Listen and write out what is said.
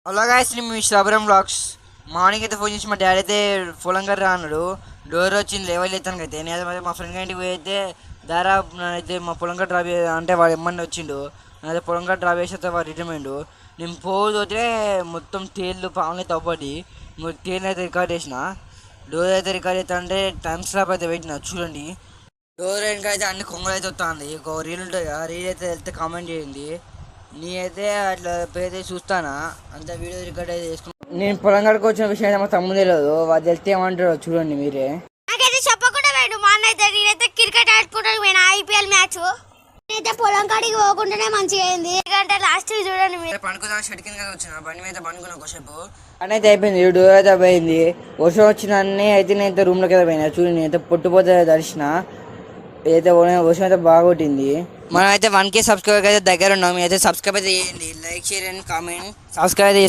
Hello guys, మీ శ్రావరం blogs. Morning అయితే phone చేసి మా డాడీ అయితే పొలం గడ్డ అన్నాడు. డోర్ వచ్చింది లేవల్ ఎత్తానికి అయితే నేను అయితే మా ఫ్రెండ్ ఇంటికి పోయి అయితే దారా అయితే మా పొలం గడ్డ డ్రాప్ అంటే వాడు ఎమ్మని వచ్చిండు. నేనైతే పొలం గడ్డ డ్రాప్ చేసి అయితే వాడు రిటర్న్ అయిండు. నేను పోతే మొత్తం తేళ్ళు పాములు అయితే అవ్వబడి తేలిని అయితే రికార్డ్ చేసిన. డోర్ అయితే రికార్డ్ అవుతా అంటే టైమ్ స్లాప్ అయితే పెట్టిన చూడండి. డోర్ వెనక అయితే అన్ని కొంగలు అయితే వస్తుంది. ఒక రీల్ ఉంటుంది కదా, రీల్ అయితే వెళ్తే కామెంట్ చేయండి. నీ అయితే అట్లా పేరు చూస్తానా అంత వీడియో రికార్డ్ అయితే చేసుకున్నాను. నేను పొలం కాడికి వచ్చిన విషయం అయితే మా తమ్ముడు తెలియదు. వాళ్ళు తెలిస్తే ఏమంటారో చూడండి మీరే. నాకైతే చెప్పకుండా పోయాడు మా అన్న అయితే. నేనైతే క్రికెట్ ఆడుకుంటాను పోయినా ఐపీఎల్ మ్యాచ్. నేనైతే పొలం కాడికి పోకుండానే మంచిగా అయింది. ఎందుకంటే లాస్ట్ చూడండి మీరు. పండుకున్నా షెడ్ కింద వచ్చిన బండి మీద పండుకున్నా ఒకసేపు అని అయితే అయిపోయింది. డోర్ అయితే పోయింది. వర్షం వచ్చిన అన్నీ అయితే నేనైతే రూమ్లోకి అయితే పోయినా. చూడండి నేనైతే పొట్టుపోతే దర్శన ఏదైతే వర్షం అయితే బాగా కొట్టింది. మనం అయితే 1K సబ్స్క్రైబర్ అయితే దగ్గర ఉన్నాం. అయితే సబ్స్క్రైబ్ అయితే చేయండి, like share and comment subscribe అయితే